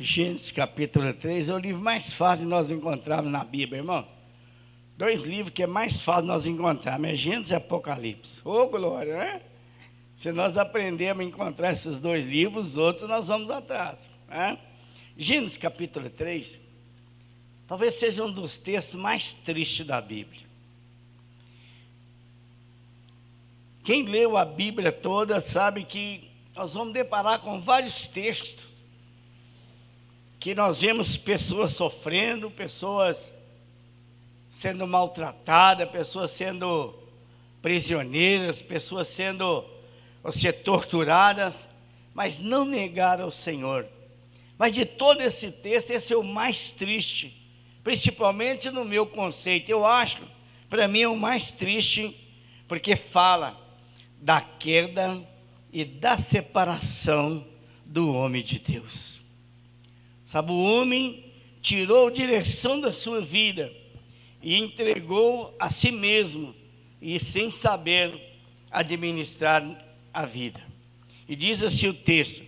Gênesis capítulo 3 é o livro mais fácil de nós encontrarmos na Bíblia, irmão. Dois livros que é mais fácil de nós encontrarmos, é Gênesis e Apocalipse. Ô, glória, né? Se nós aprendermos a encontrar esses dois livros, os outros nós vamos atrás, né? Gênesis capítulo 3, talvez seja um dos textos mais tristes da Bíblia. Quem leu a Bíblia toda sabe que nós vamos deparar com vários textos que nós vemos pessoas sofrendo, pessoas sendo maltratadas, pessoas sendo prisioneiras, pessoas sendo torturadas, mas não negaram ao Senhor. Mas de todo esse texto, esse é o mais triste, principalmente no meu conceito. Eu acho, para mim é o mais triste, porque fala da queda e da separação do homem de Deus. Sabe, o homem tirou direção da sua vida e entregou a si mesmo, e sem saber administrar a vida. E diz assim o texto: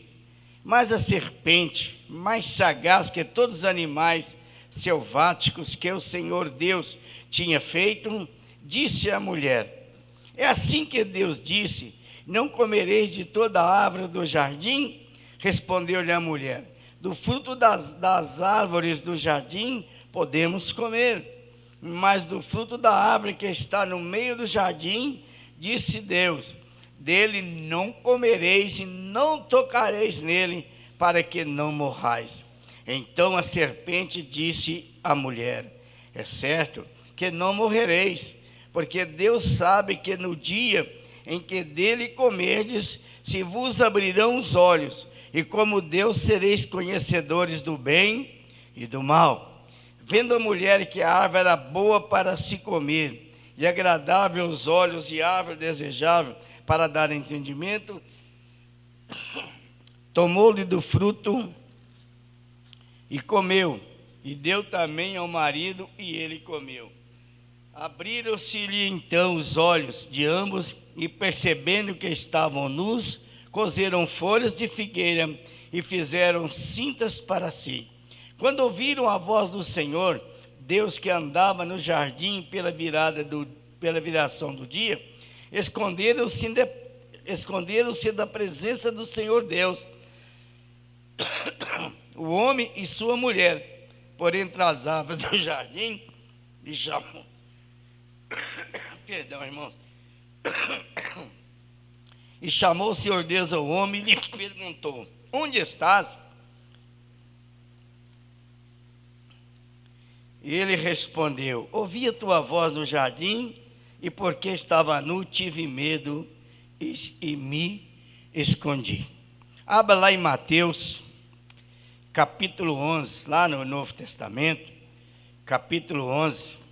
mas a serpente, mais sagaz que todos os animais selváticos que o Senhor Deus tinha feito, disse à mulher: é assim que Deus disse, não comereis de toda a árvore do jardim? Respondeu-lhe a mulher: do fruto das árvores do jardim podemos comer, mas do fruto da árvore que está no meio do jardim, disse Deus, dele não comereis e não tocareis nele, para que não morrais. Então a serpente disse à mulher: é certo que não morrereis, porque Deus sabe que no dia em que dele comerdes, se vos abrirão os olhos, e como Deus sereis conhecedores do bem e do mal. Vendo a mulher que a árvore era boa para se comer, e agradável aos olhos, e árvore desejável para dar entendimento, tomou-lhe do fruto e comeu, e deu também ao marido, e ele comeu. Abriram-se-lhe então os olhos de ambos, e percebendo que estavam nus, cozeram folhas de figueira e fizeram cintas para si. Quando ouviram a voz do Senhor, Deus que andava no jardim pela viração do dia, esconderam-se da presença do Senhor Deus, o homem e sua mulher, por entre as árvores do jardim, e chamou. Perdão, irmãos. E chamou o Senhor Deus ao homem e lhe perguntou: onde estás? E ele respondeu: ouvi a tua voz no jardim, e porque estava nu, tive medo e me escondi. Abra lá em Mateus, capítulo 11, lá no Novo Testamento, capítulo 11.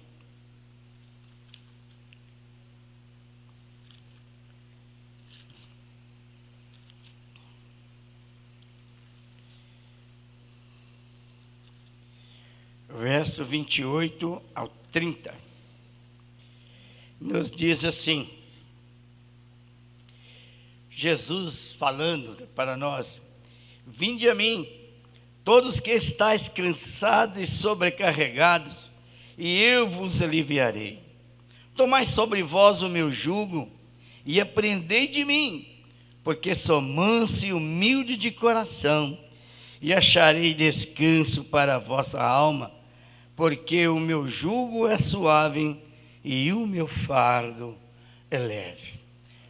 Verso 28 ao 30, nos diz assim, Jesus falando para nós: vinde a mim, todos que estáis cansados e sobrecarregados, e eu vos aliviarei. Tomai sobre vós o meu jugo, e aprendei de mim, porque sou manso e humilde de coração, e acharei descanso para a vossa alma, porque o meu jugo é suave e o meu fardo é leve.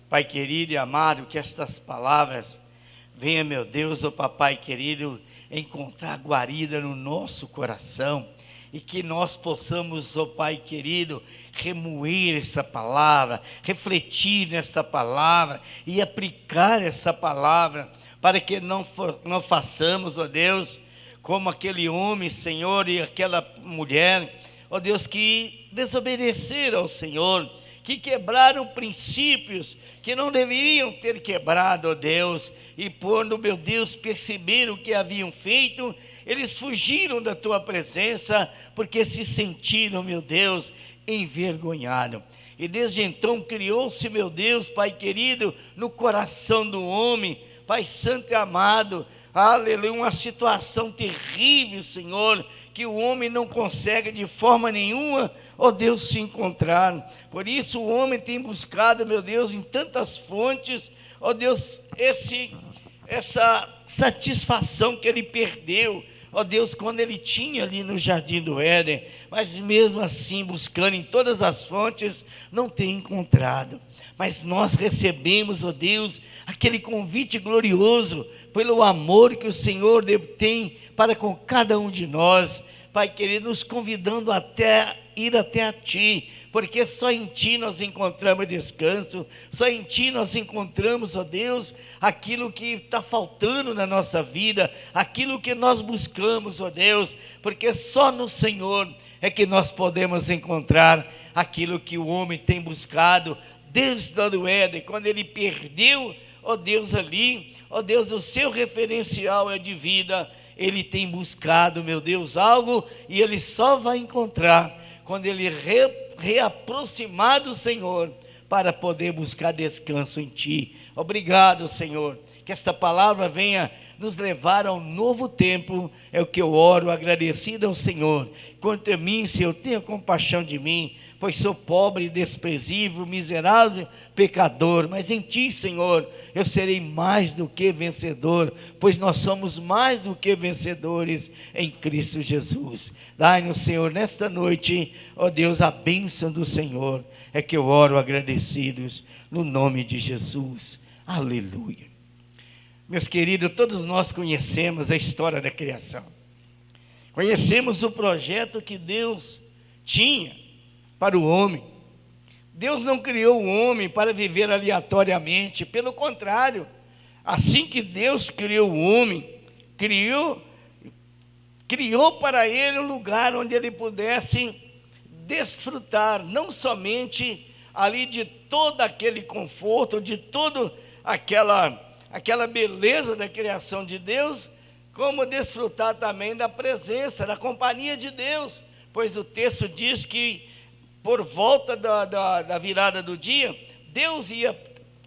Pai querido e amado, que estas palavras venham, meu Deus, ó Papai querido, encontrar guarida no nosso coração, e que nós possamos, ó Pai querido, remoer essa palavra, refletir nessa palavra e aplicar essa palavra, para que não façamos, ó Deus, como aquele homem, Senhor, e aquela mulher, ó Deus, que desobedeceram ao Senhor, que quebraram princípios que não deveriam ter quebrado, ó Deus, e quando, meu Deus, perceberam o que haviam feito, eles fugiram da tua presença, porque se sentiram, meu Deus, envergonhados. E desde então criou-se, meu Deus, Pai querido, no coração do homem Pai Santo e amado, aleluia, uma situação terrível, Senhor, que o homem não consegue de forma nenhuma, ó Deus, se encontrar. Por isso o homem tem buscado, meu Deus, em tantas fontes, ó Deus, essa satisfação que ele perdeu, ó Deus, quando ele tinha ali no jardim do Éden, mas mesmo assim, buscando em todas as fontes, não tem encontrado. Mas nós recebemos, ó Deus, aquele convite glorioso, pelo amor que o Senhor tem para com cada um de nós, Pai querido, nos convidando ir até a Ti, porque só em Ti nós encontramos descanso, só em Ti nós encontramos, ó Deus, aquilo que está faltando na nossa vida, aquilo que nós buscamos, ó Deus, porque só no Senhor é que nós podemos encontrar aquilo que o homem tem buscado, desde o Éden, quando ele perdeu, ó Deus, ali, ó Deus, o seu referencial é de vida, ele tem buscado, meu Deus, algo, e ele só vai encontrar quando ele reaproximar do Senhor, para poder buscar descanso em Ti. Obrigado, Senhor, que esta palavra venha nos levar a um novo tempo, é o que eu oro, agradecido ao Senhor. Quanto a mim, Senhor, tenha compaixão de mim, pois sou pobre, desprezível, miserável, pecador, mas em Ti, Senhor, eu serei mais do que vencedor, pois nós somos mais do que vencedores em Cristo Jesus. Dai-nos, Senhor, nesta noite, ó Deus, a bênção do Senhor, é que eu oro agradecidos, no nome de Jesus. Aleluia. Meus queridos, todos nós conhecemos a história da criação. Conhecemos o projeto que Deus tinha para o homem. Deus não criou o homem para viver aleatoriamente, pelo contrário, assim que Deus criou o homem, criou para ele um lugar onde ele pudesse desfrutar, não somente ali de todo aquele conforto, de toda aquela beleza da criação de Deus, como desfrutar também da presença, da companhia de Deus, pois o texto diz que por volta da virada do dia, Deus ia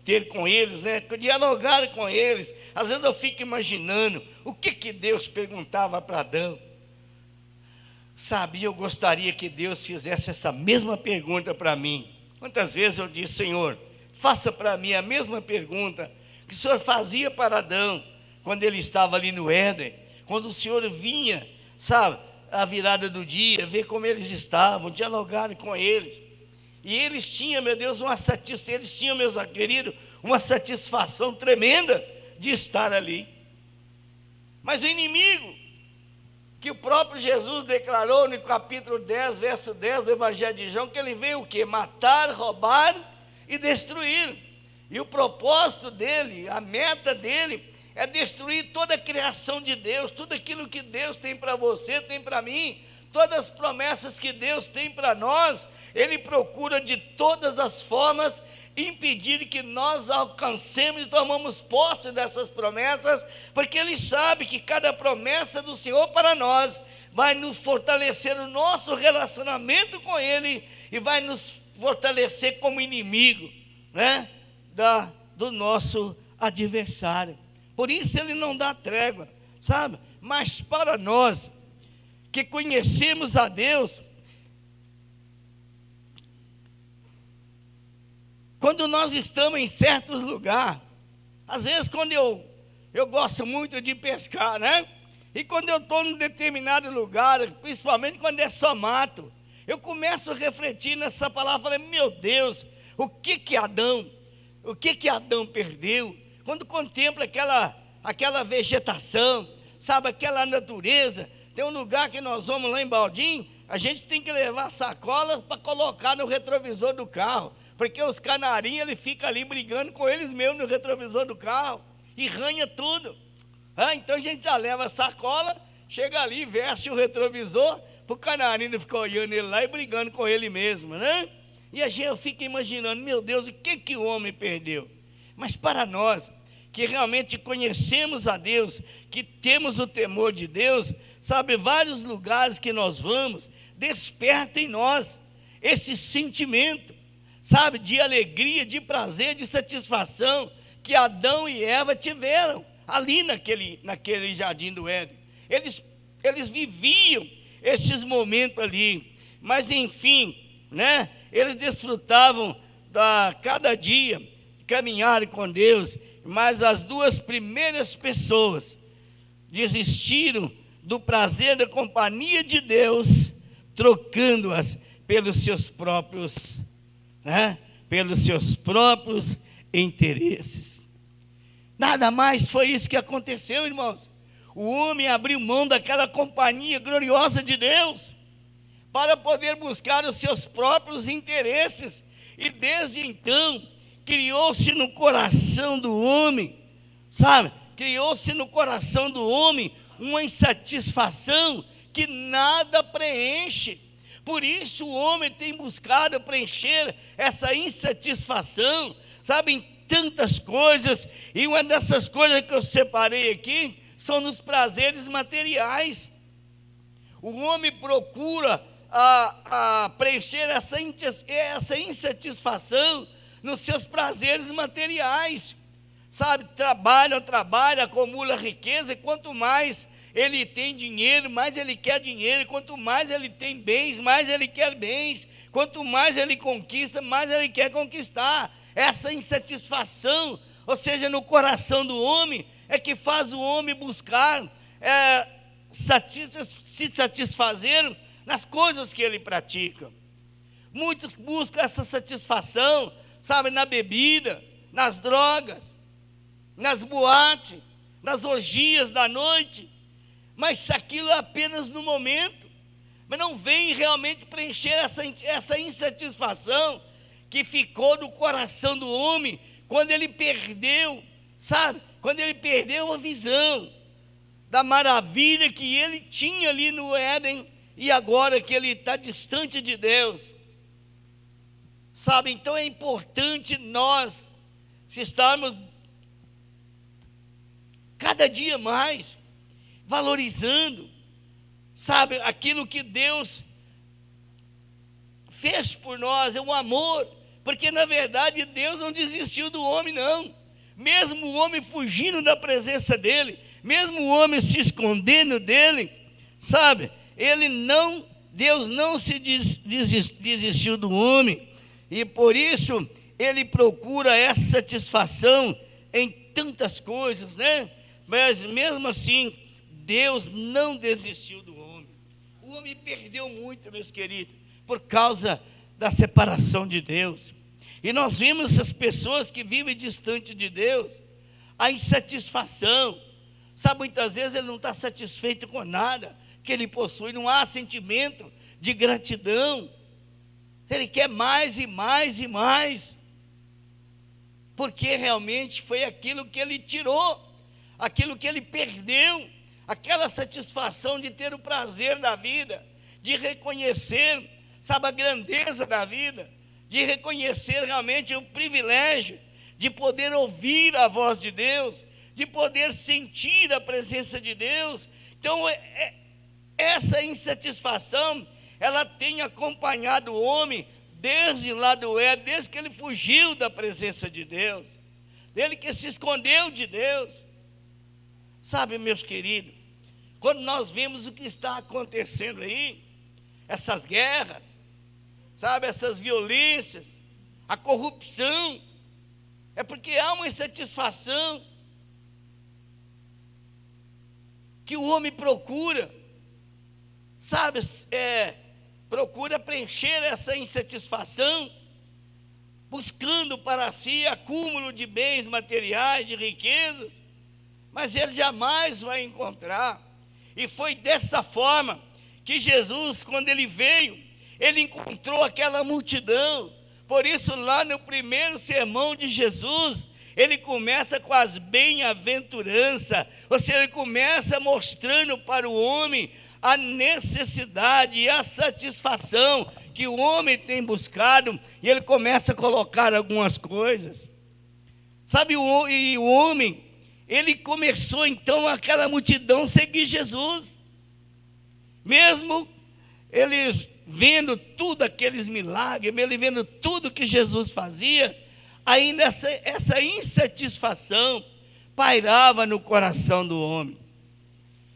ter com eles, dialogar com eles. Às vezes eu fico imaginando o que Deus perguntava para Adão. Sabe, eu gostaria que Deus fizesse essa mesma pergunta para mim. Quantas vezes eu disse, Senhor, faça para mim a mesma pergunta que o Senhor fazia para Adão, quando ele estava ali no Éden, quando o Senhor vinha, sabe, a virada do dia, ver como eles estavam, dialogar com eles, e eles tinham, meu Deus, eles tinham, meus queridos, uma satisfação tremenda de estar ali. Mas o inimigo, que o próprio Jesus declarou no capítulo 10, verso 10 do Evangelho de João, que ele veio o quê? Matar, roubar e destruir. E o propósito dele, a meta dele, é destruir toda a criação de Deus, tudo aquilo que Deus tem para você, tem para mim, todas as promessas que Deus tem para nós, ele procura de todas as formas impedir que nós alcancemos e tomamos posse dessas promessas, porque ele sabe que cada promessa do Senhor para nós vai nos fortalecer no nosso relacionamento com ele e vai nos fortalecer como inimigo, do nosso adversário. Por isso ele não dá trégua, sabe? Mas para nós que conhecemos a Deus, quando nós estamos em certos lugares, às vezes quando eu gosto muito de pescar, e quando eu estou em determinado lugar, principalmente quando é só mato, eu começo a refletir nessa palavra, falei, meu Deus, o que Adão perdeu, quando contempla aquela vegetação, sabe, aquela natureza. Tem um lugar que nós vamos lá em Baldim, a gente tem que levar sacola para colocar no retrovisor do carro, porque os canarinhos, ele fica ali brigando com eles mesmos no retrovisor do carro, e ranha tudo. Então a gente já leva a sacola, chega ali, veste o retrovisor, para o canarinho não ficar olhando ele lá e brigando com ele mesmo, E eu fico imaginando, meu Deus, o que o homem perdeu? Mas para nós, que realmente conhecemos a Deus, que temos o temor de Deus, sabe, vários lugares que nós vamos, desperta em nós esse sentimento, sabe, de alegria, de prazer, de satisfação, que Adão e Eva tiveram ali naquele jardim do Éden. Eles viviam esses momentos ali, mas enfim, né? Eles desfrutavam cada dia caminharem com Deus, mas as duas primeiras pessoas desistiram do prazer da companhia de Deus, trocando-as pelos seus próprios, né? Pelos seus próprios interesses. Nada mais foi isso que aconteceu, irmãos. O homem abriu mão daquela companhia gloriosa de Deus para poder buscar os seus próprios interesses, e desde então criou-se no coração do homem, sabe? Criou-se no coração do homem uma insatisfação que nada preenche. Por isso o homem tem buscado preencher essa insatisfação, sabe, em tantas coisas, e uma dessas coisas que eu separei aqui são nos prazeres materiais. O homem procura preencher essa insatisfação nos seus prazeres materiais, sabe, trabalha, acumula riqueza, e quanto mais ele tem dinheiro, mais ele quer dinheiro, e quanto mais ele tem bens, mais ele quer bens, quanto mais ele conquista, mais ele quer conquistar. Essa insatisfação, ou seja, no coração do homem, é que faz o homem buscar se satisfazer nas coisas que ele pratica. Muitos buscam essa satisfação, sabe, na bebida, nas drogas, nas boates, nas orgias da noite, mas aquilo é apenas no momento, mas não vem realmente preencher essa insatisfação que ficou no coração do homem quando ele perdeu, sabe, quando ele perdeu a visão da maravilha que ele tinha ali no Éden, e agora que ele está distante de Deus, sabe? Então é importante nós estarmos cada dia mais valorizando, sabe, aquilo que Deus fez por nós, é um amor, porque na verdade Deus não desistiu do homem, não. Mesmo o homem fugindo da presença dele, mesmo o homem se escondendo dele, sabe, Deus não se desistiu do homem, e por isso ele procura essa satisfação em tantas coisas, né? Mas mesmo assim, Deus não desistiu do homem. O homem perdeu muito, meus queridos, por causa da separação de Deus. E nós vimos essas pessoas que vivem distante de Deus, a insatisfação, sabe, muitas vezes ele não está satisfeito com nada que ele possui, não há sentimento de gratidão, ele quer mais e mais e mais, porque realmente foi aquilo que ele tirou, aquilo que ele perdeu, aquela satisfação de ter o prazer da vida, de reconhecer, sabe, a grandeza da vida, de reconhecer realmente o privilégio de poder ouvir a voz de Deus, de poder sentir a presença de Deus. Então essa insatisfação, ela tem acompanhado o homem desde lá do Éden, desde que ele fugiu da presença de Deus, dele que se escondeu de Deus. Sabe, meus queridos, quando nós vemos o que está acontecendo aí, essas guerras, sabe, essas violências, a corrupção, é porque há uma insatisfação que o homem procura, sabe, procura preencher essa insatisfação, buscando para si acúmulo de bens materiais, de riquezas, mas ele jamais vai encontrar. E foi dessa forma que Jesus, quando ele veio, ele encontrou aquela multidão. Por isso, lá no primeiro sermão de Jesus, ele começa com as bem-aventuranças, ou seja, ele começa mostrando para o homem a necessidade e a satisfação que o homem tem buscado, e ele começa a colocar algumas coisas, sabe, e o homem, ele começou então aquela multidão seguir Jesus, mesmo eles vendo tudo aqueles milagres, ele vendo tudo que Jesus fazia, ainda essa insatisfação pairava no coração do homem.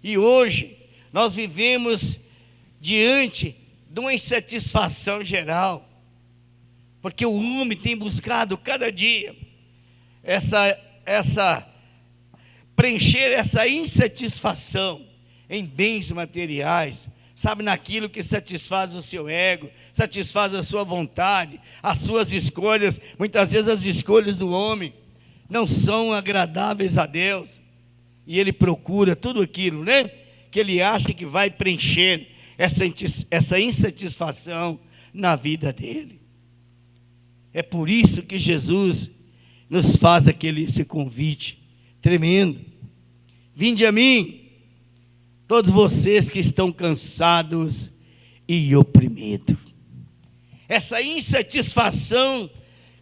E hoje nós vivemos diante de uma insatisfação geral, porque o homem tem buscado cada dia preencher essa insatisfação em bens materiais, sabe, naquilo que satisfaz o seu ego, satisfaz a sua vontade, as suas escolhas. Muitas vezes as escolhas do homem não são agradáveis a Deus, e ele procura tudo aquilo, né, que ele acha que vai preencher essa insatisfação na vida dele. É por isso que Jesus nos faz esse convite tremendo: vinde a mim, todos vocês que estão cansados e oprimidos. Essa insatisfação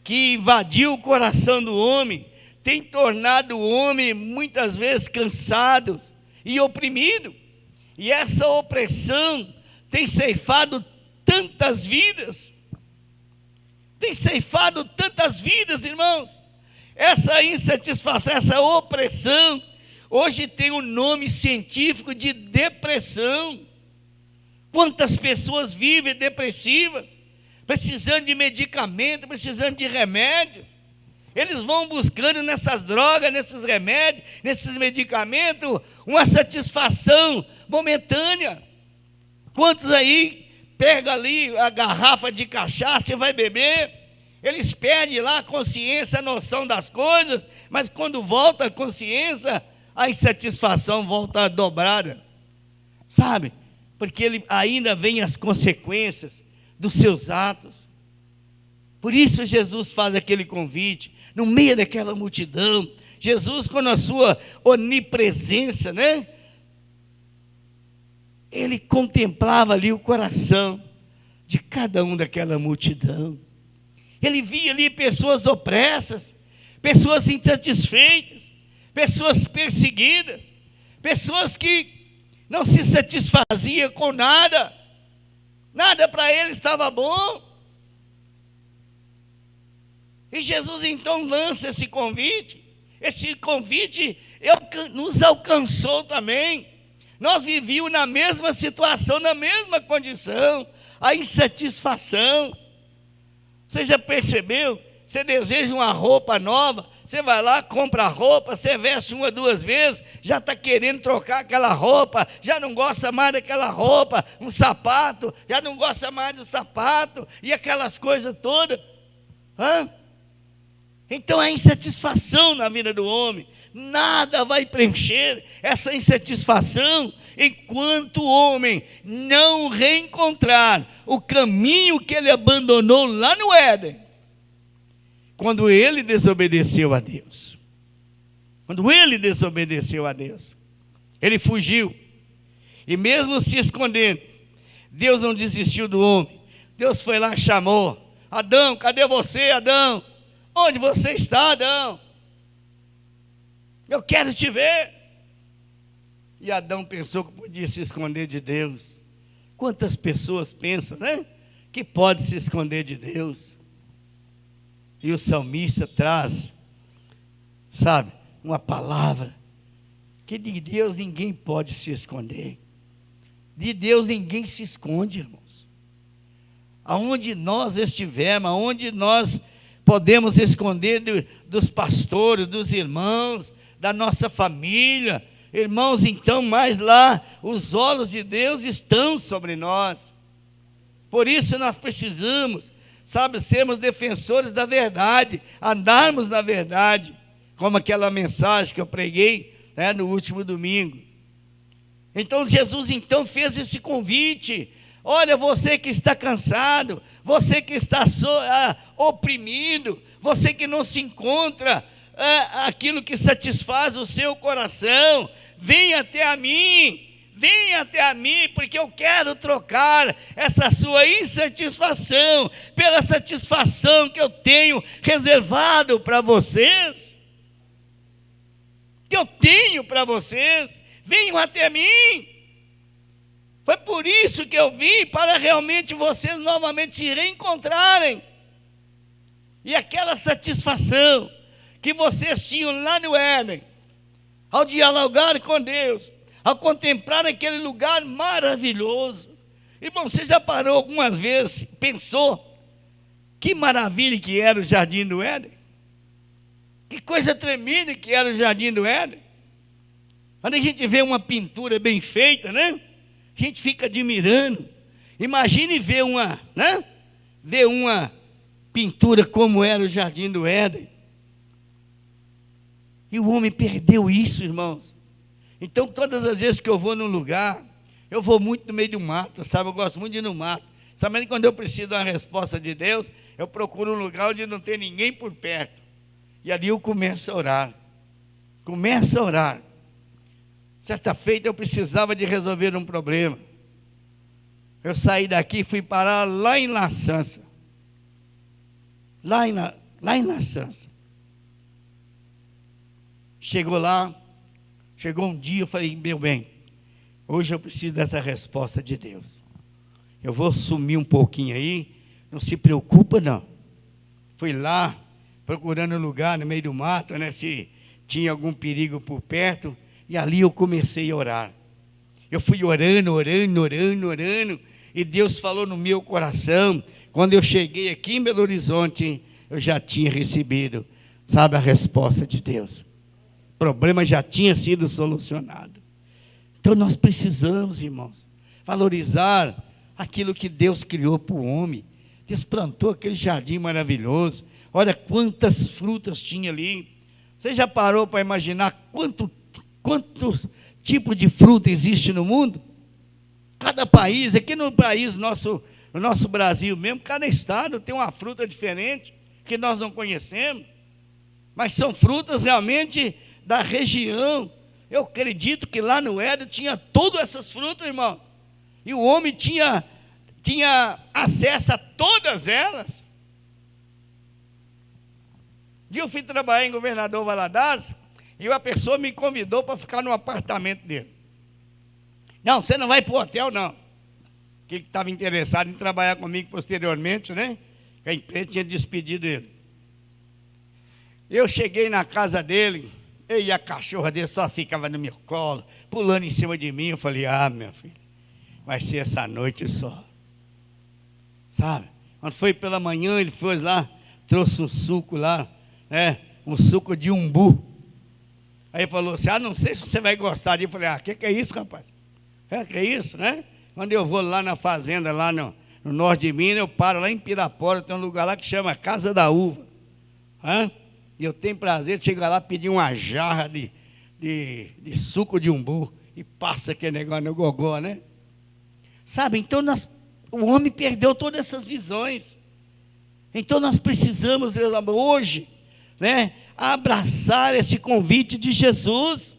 que invadiu o coração do homem tem tornado o homem muitas vezes cansado e oprimido. E essa opressão tem ceifado tantas vidas. Tem ceifado tantas vidas, irmãos. Essa insatisfação, essa opressão, hoje tem o nome científico de depressão. Quantas pessoas vivem depressivas, precisando de medicamento, precisando de remédios. Eles vão buscando nessas drogas, nesses remédios, nesses medicamentos, uma satisfação momentânea. Quantos aí pega ali a garrafa de cachaça e vai beber? Eles perdem lá a consciência, a noção das coisas, mas quando volta a consciência, a insatisfação volta dobrada, sabe? Porque ele ainda vem as consequências dos seus atos. Por isso Jesus faz aquele convite, no meio daquela multidão. Jesus, com a sua onipresença, né, ele contemplava ali o coração de cada um daquela multidão. Ele via ali pessoas opressas, pessoas insatisfeitas, pessoas perseguidas, pessoas que não se satisfaziam com nada, nada para eles estava bom. E Jesus então lança esse convite nos alcançou também. Nós vivíamos na mesma situação, na mesma condição, a insatisfação. Você já percebeu? Você deseja uma roupa nova, você vai lá, compra a roupa, você veste uma, duas vezes, já está querendo trocar aquela roupa, já não gosta mais daquela roupa, um sapato, já não gosta mais do sapato, e aquelas coisas todas. Então a insatisfação na vida do homem, nada vai preencher essa insatisfação enquanto o homem não reencontrar o caminho que ele abandonou lá no Éden, quando ele desobedeceu a Deus. Quando ele desobedeceu a Deus, ele fugiu, e mesmo se escondendo, Deus não desistiu do homem. Deus foi lá e chamou: Adão, cadê você, Adão? Onde você está, Adão? Eu quero te ver. E Adão pensou que podia se esconder de Deus. Quantas pessoas pensam, né, que pode se esconder de Deus? E o salmista traz, sabe, uma palavra, que de Deus ninguém pode se esconder. De Deus ninguém se esconde, irmãos. Aonde nós estivermos, aonde nós podemos esconder dos pastores, dos irmãos, da nossa família, irmãos, então, mais lá, os olhos de Deus estão sobre nós. Por isso nós precisamos, sabe, sermos defensores da verdade, andarmos na verdade, como aquela mensagem que eu preguei, né, no último domingo. Então Jesus então fez esse convite: olha, você que está cansado, você que está oprimido, você que não se encontra aquilo que satisfaz o seu coração, venha até a mim, porque eu quero trocar essa sua insatisfação pela satisfação que eu tenho reservado para vocês, venham até mim. Foi por isso que eu vim, para realmente vocês novamente se reencontrarem. E aquela satisfação que vocês tinham lá no Éden, ao dialogar com Deus, ao contemplar aquele lugar maravilhoso. Irmão, você já parou algumas vezes, pensou, que maravilha que era o jardim do Éden? Que coisa tremenda que era o jardim do Éden? Quando a gente vê uma pintura bem feita, né? A gente fica admirando. Imagine ver uma pintura como era o jardim do Éden. E o homem perdeu isso, irmãos. Então, todas as vezes que eu vou num lugar, eu vou muito no meio do mato, sabe? Eu gosto muito de ir no mato. Sabe, quando eu preciso de uma resposta de Deus, eu procuro um lugar onde não tem ninguém por perto. E ali eu começo a orar. Começo a orar. Certa feita eu precisava de resolver um problema. Eu saí daqui e fui parar lá em La Sansa. Lá em La Sansa. Chegou um dia, eu falei, meu bem, hoje eu preciso dessa resposta de Deus. Eu vou sumir um pouquinho aí, não se preocupa não. Fui lá, procurando um lugar no meio do mato, né, se tinha algum perigo por perto, e ali eu comecei a orar. Eu fui orando, e Deus falou no meu coração. Quando eu cheguei aqui em Belo Horizonte, eu já tinha recebido, sabe, a resposta de Deus. O problema já tinha sido solucionado. Então nós precisamos, irmãos, valorizar aquilo que Deus criou para o homem. Deus plantou aquele jardim maravilhoso. Olha quantas frutas tinha ali. Você já parou para imaginar quantos tipos de fruta existe no mundo? Cada país, aqui no nosso Brasil mesmo, cada estado tem uma fruta diferente que nós não conhecemos. Mas são frutas realmente da região. Eu acredito que lá no Éden tinha todas essas frutas, irmãos. E o homem tinha acesso a todas elas. Um dia eu fui trabalhar em Governador Valadares e uma pessoa me convidou para ficar no apartamento dele. Não, você não vai para o hotel, não. Que ele estava interessado em trabalhar comigo posteriormente, né? Que a empresa tinha despedido ele. Eu cheguei na casa dele, e a cachorra dele só ficava no meu colo, pulando em cima de mim. Eu falei, meu filho, vai ser essa noite só. Sabe? Quando foi pela manhã, ele foi lá, trouxe um suco lá, né? Um suco de umbu. Aí ele falou assim, não sei se você vai gostar disso. Eu falei, que é isso, rapaz? Que é isso, né? Quando eu vou lá na fazenda, lá no norte de Minas, eu paro lá em Pirapora, tem um lugar lá que chama Casa da Uva. E eu tenho prazer de chegar lá, pedir uma jarra de suco de umbu, e passa aquele negócio no gogó, né? Sabe, então o homem perdeu todas essas visões. Então nós precisamos, meus amores, hoje, né, abraçar esse convite de Jesus.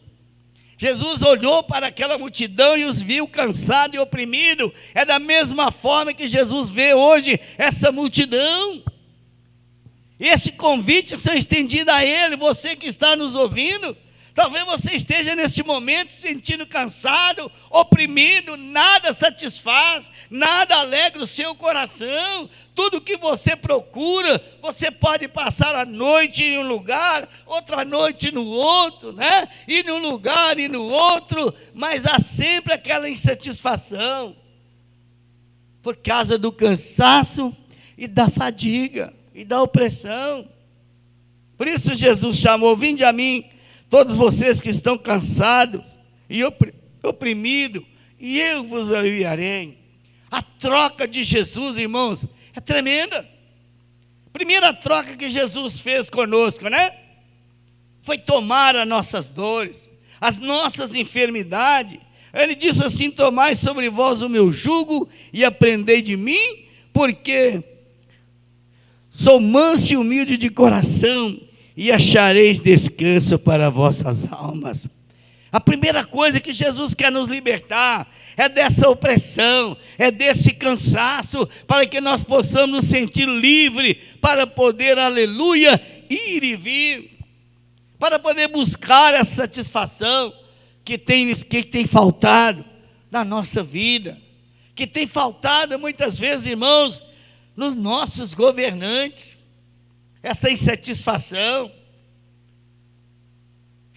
Jesus olhou para aquela multidão e os viu cansado e oprimido. É da mesma forma que Jesus vê hoje essa multidão. E esse convite foi estendido a ele, você que está nos ouvindo. Talvez você esteja neste momento se sentindo cansado, oprimido, nada satisfaz, nada alegra o seu coração. Tudo que você procura, você pode passar a noite em um lugar, outra noite no outro, né? Ir num lugar e no outro, mas há sempre aquela insatisfação, por causa do cansaço e da fadiga e da opressão. Por isso Jesus chamou, vinde a mim, todos vocês que estão cansados e oprimidos, e eu vos aliviarei. A troca de Jesus, irmãos, é tremenda. Primeira troca que Jesus fez conosco, né? Foi tomar as nossas dores, as nossas enfermidades. Ele disse assim, tomai sobre vós o meu jugo e aprendei de mim, porque sou manso e humilde de coração, e achareis descanso para vossas almas. A primeira coisa que Jesus quer nos libertar é dessa opressão, é desse cansaço, para que nós possamos nos sentir livres, para poder, aleluia, ir e vir, para poder buscar essa satisfação que tem faltado na nossa vida, que tem faltado muitas vezes, irmãos, nos nossos governantes. essa insatisfação.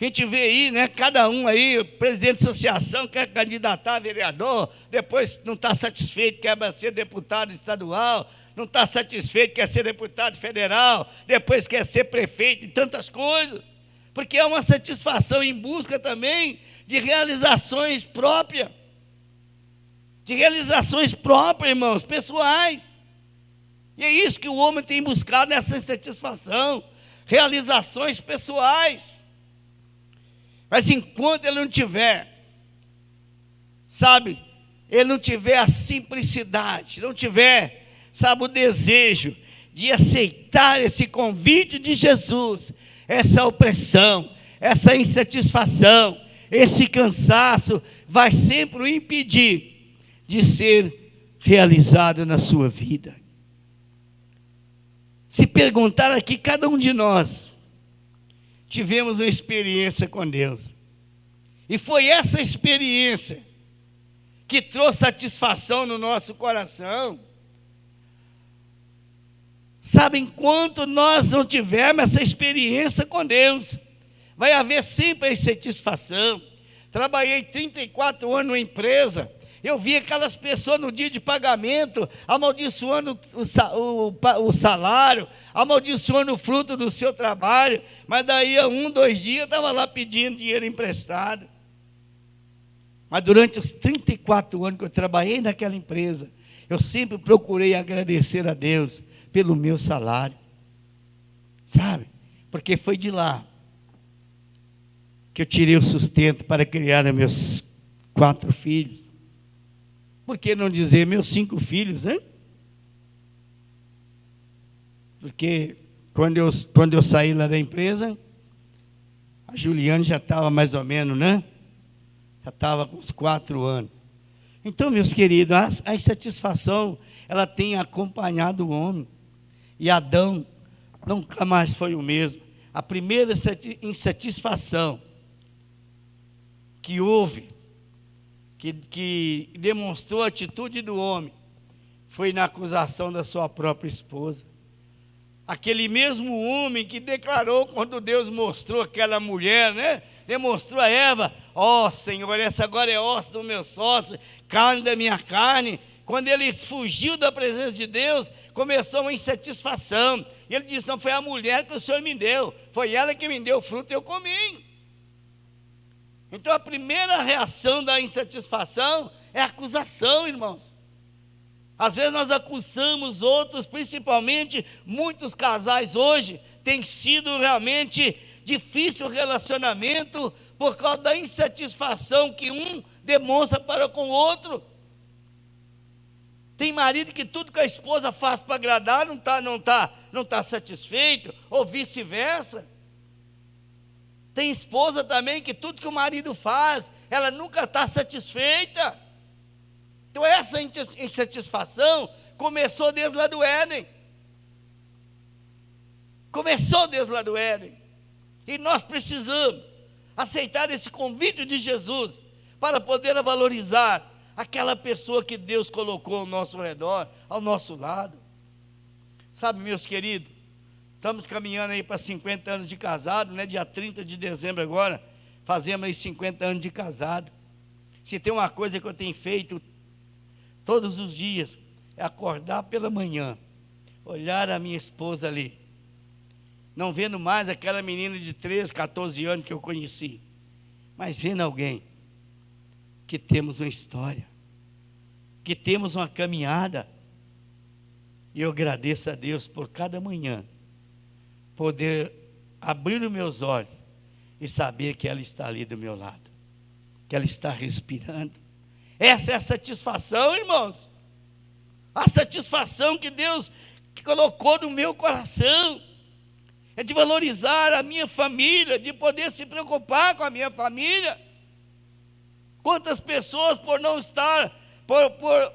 A gente vê aí, né, cada um aí, presidente de associação, quer candidatar a vereador, depois não está satisfeito, quer ser deputado estadual, não está satisfeito, quer ser deputado federal, depois quer ser prefeito e tantas coisas, porque é uma satisfação em busca também de realizações próprias, irmãos, pessoais. E é isso que o homem tem buscado nessa insatisfação, realizações pessoais. Mas enquanto ele não tiver, sabe, ele não tiver a simplicidade, não tiver, sabe, o desejo de aceitar esse convite de Jesus, essa opressão, essa insatisfação, esse cansaço, vai sempre o impedir de ser realizado na sua vida. Se perguntar aqui, cada um de nós tivemos uma experiência com Deus, e foi essa experiência que trouxe satisfação no nosso coração. Sabe, enquanto nós não tivermos essa experiência com Deus, vai haver sempre a insatisfação. Trabalhei 34 anos numa empresa, eu vi aquelas pessoas no dia de pagamento, amaldiçoando o salário, amaldiçoando o fruto do seu trabalho, mas daí a 1, 2 dias estava lá pedindo dinheiro emprestado. Mas durante os 34 anos que eu trabalhei naquela empresa, eu sempre procurei agradecer a Deus pelo meu salário, sabe? Porque foi de lá que eu tirei o sustento para criar meus 4 filhos. Por que não dizer meus 5 filhos, hein? Porque quando eu saí lá da empresa, a Juliane já estava mais ou menos, né? Já estava com uns 4 anos. Então, meus queridos, a insatisfação, ela tem acompanhado o homem. E Adão nunca mais foi o mesmo. A primeira insatisfação que houve, que demonstrou a atitude do homem, foi na acusação da sua própria esposa. Aquele mesmo homem que declarou, quando Deus mostrou aquela mulher, né? Demonstrou a Eva: ó Senhor, essa agora é osso do meu sócio, carne da minha carne. Quando ele fugiu da presença de Deus, começou uma insatisfação. E ele disse: não foi a mulher que o Senhor me deu, foi ela que me deu o fruto e eu comi. Então a primeira reação da insatisfação é a acusação, irmãos. Às vezes nós acusamos outros, principalmente muitos casais hoje, tem sido realmente difícil o relacionamento por causa da insatisfação que um demonstra para com o outro. Tem marido que tudo que a esposa faz para agradar não tá satisfeito, ou vice-versa. Tem esposa também que tudo que o marido faz, ela nunca está satisfeita. Então essa insatisfação começou desde lá do Éden. Começou desde lá do Éden. E nós precisamos aceitar esse convite de Jesus para poder valorizar aquela pessoa que Deus colocou ao nosso redor, ao nosso lado. Sabe, meus queridos, estamos caminhando aí para 50 anos de casado, né? Dia 30 de dezembro agora, fazemos aí 50 anos de casado. Se tem uma coisa que eu tenho feito todos os dias, é acordar pela manhã, olhar a minha esposa ali, não vendo mais aquela menina de 13, 14 anos que eu conheci, mas vendo alguém que temos uma história, que temos uma caminhada. E eu agradeço a Deus por cada manhã poder abrir os meus olhos e saber que ela está ali do meu lado, que ela está respirando. Essa é a satisfação, irmãos. A satisfação que Deus colocou no meu coração é de valorizar a minha família, de poder se preocupar com a minha família. Quantas pessoas, por não estar,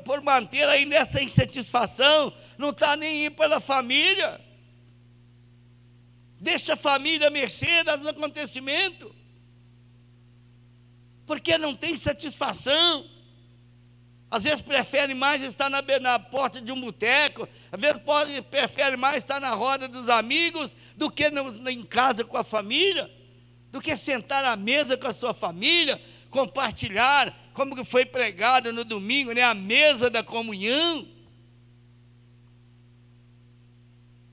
por manter aí nessa insatisfação, não está nem aí pela família, deixa a família à mercê dos acontecimentos, porque não tem satisfação. Às vezes prefere mais estar na porta de um boteco, às vezes prefere mais estar na roda dos amigos do que em casa com a família, do que sentar à mesa com a sua família, compartilhar, como que foi pregado no domingo, né, a mesa da comunhão.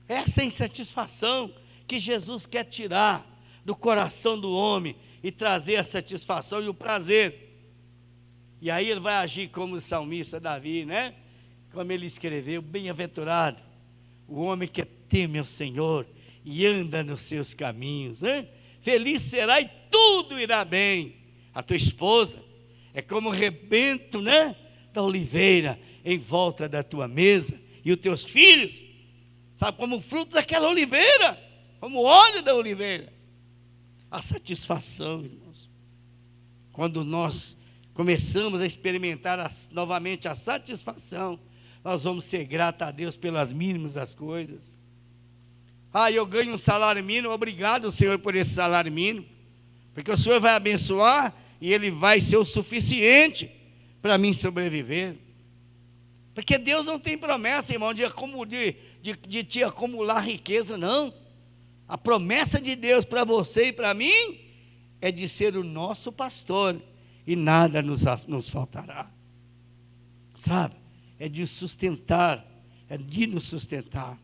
Essa insatisfação que Jesus quer tirar do coração do homem e trazer a satisfação e o prazer. E aí ele vai agir como o salmista Davi, né? Como ele escreveu: bem-aventurado o homem que teme ao Senhor e anda nos seus caminhos, né? Feliz será e tudo irá bem. A tua esposa é como o rebento, né, da oliveira em volta da tua mesa, e os teus filhos, sabe, como o fruto daquela oliveira, como o óleo da oliveira. A satisfação, irmãos, quando nós começamos a experimentar novamente a satisfação, nós vamos ser gratos a Deus pelas mínimas das coisas. Eu ganho um salário mínimo, obrigado, Senhor, por esse salário mínimo, porque o Senhor vai abençoar e ele vai ser o suficiente para mim sobreviver. Porque Deus não tem promessa, irmão, de te acumular riqueza, não. A promessa de Deus para você e para mim é de ser o nosso pastor e nada nos faltará. Sabe? É de sustentar, é de nos sustentar.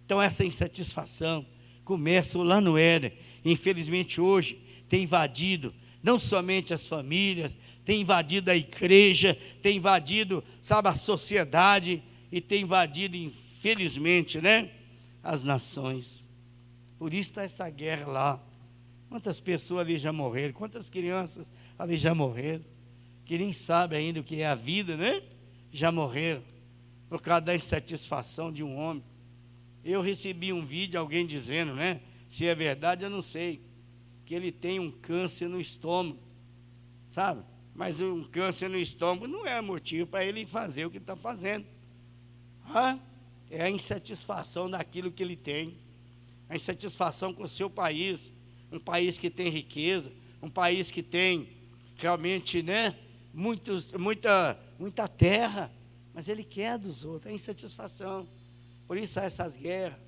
Então essa insatisfação começa lá no Éden. Infelizmente hoje tem invadido não somente as famílias, tem invadido a igreja, tem invadido, sabe, a sociedade, e tem invadido, infelizmente, né, as nações. Por isso está essa guerra lá. Quantas pessoas ali já morreram, quantas crianças ali já morreram, que nem sabem ainda o que é a vida, né? Já morreram, por causa da insatisfação de um homem. Eu recebi um vídeo, alguém dizendo, né? Se é verdade, eu não sei, que ele tem um câncer no estômago, sabe? Mas um câncer no estômago não é motivo para ele fazer o que está fazendo. É a insatisfação daquilo que ele tem, a insatisfação com o seu país, um país que tem riqueza, um país que tem realmente, né, muita terra, mas ele quer dos outros, é insatisfação. Por isso há essas guerras,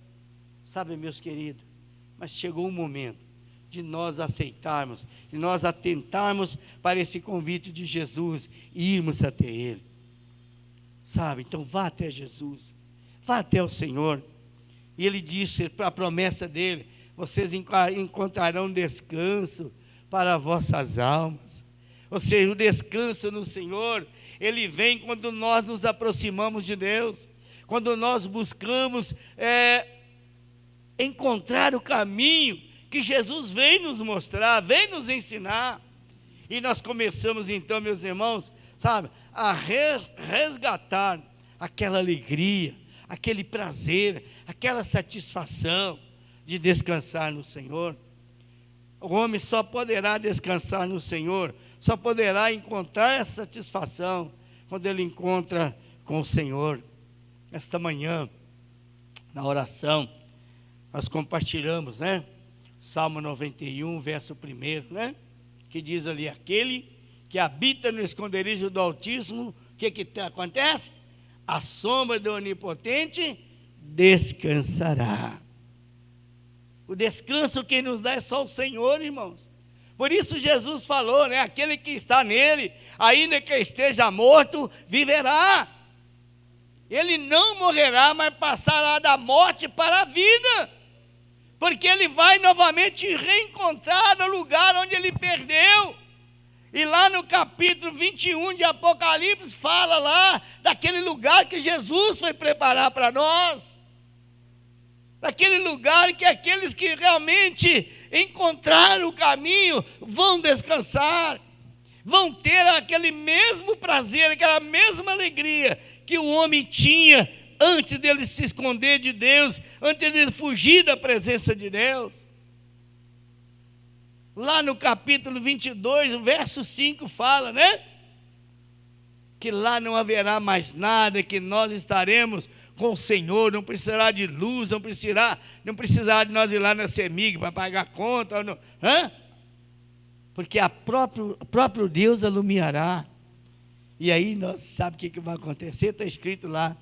sabe, meus queridos? Mas chegou um momento de nós aceitarmos, de nós atentarmos para esse convite de Jesus e irmos até Ele, sabe? Então vá até Jesus, vá até o Senhor. E Ele disse, a promessa dEle: vocês encontrarão descanso para vossas almas. Ou seja, o descanso no Senhor, Ele vem quando nós nos aproximamos de Deus, quando nós buscamos encontrar o caminho que Jesus vem nos mostrar, vem nos ensinar. E nós começamos então, meus irmãos, sabe, a resgatar aquela alegria, aquele prazer, aquela satisfação de descansar no Senhor. O homem só poderá descansar no Senhor, só poderá encontrar essa satisfação quando ele encontra com o Senhor. Esta manhã, na oração, nós compartilhamos, né? Salmo 91, verso 1, né? Que diz ali: aquele que habita no esconderijo do Altíssimo, o que acontece? A sombra do Onipotente descansará. O descanso quem nos dá é só o Senhor, irmãos. Por isso Jesus falou, né? Aquele que está nele, ainda que esteja morto, viverá. Ele não morrerá, mas passará da morte para a vida, porque ele vai novamente reencontrar o lugar onde ele perdeu. E lá no capítulo 21 de Apocalipse, fala lá daquele lugar que Jesus foi preparar para nós, daquele lugar que aqueles que realmente encontraram o caminho vão descansar, vão ter aquele mesmo prazer, aquela mesma alegria que o homem tinha antes dele se esconder de Deus, antes dele fugir da presença de Deus. Lá no capítulo 22, o verso 5 fala, né? Que lá não haverá mais nada, que nós estaremos com o Senhor, não precisará de luz, não precisará de nós ir lá na CEMIG para pagar conta, porque o próprio Deus iluminará. E aí nós sabe o que vai acontecer? Está escrito lá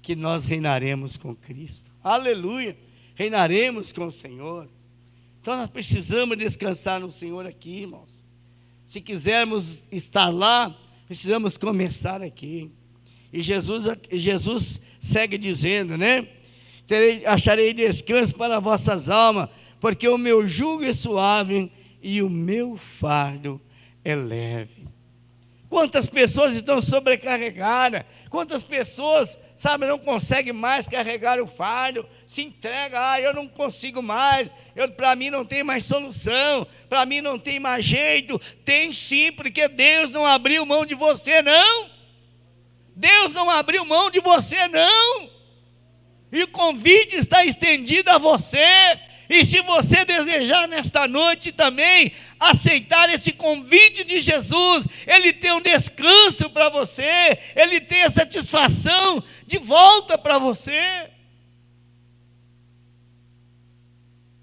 que nós reinaremos com Cristo. Aleluia! Reinaremos com o Senhor. Então nós precisamos descansar no Senhor aqui, irmãos. Se quisermos estar lá, precisamos começar aqui. E Jesus segue dizendo, né? Acharei descanso para vossas almas, porque o meu jugo é suave e o meu fardo é leve. Quantas pessoas estão sobrecarregadas, quantas pessoas, sabe, não conseguem mais carregar o fardo, se entrega, eu não consigo mais, para mim não tem mais solução, para mim não tem mais jeito. Tem sim, porque Deus não abriu mão de você, não. Deus não abriu mão de você, não. E o convite está estendido a você. E se você desejar nesta noite também aceitar esse convite de Jesus, Ele tem um descanso para você, Ele tem a satisfação de volta para você.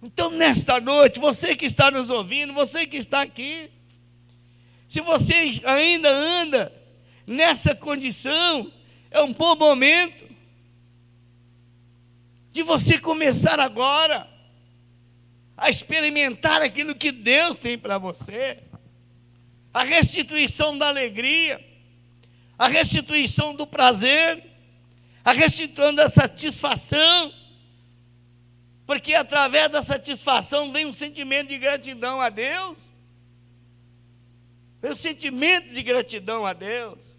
Então nesta noite, você que está nos ouvindo, você que está aqui, se você ainda anda nessa condição, é um bom momento de você começar agora a experimentar aquilo que Deus tem para você, a restituição da alegria, a restituição do prazer, a restituição da satisfação, porque através da satisfação vem um sentimento de gratidão a Deus, vem um sentimento de gratidão a Deus.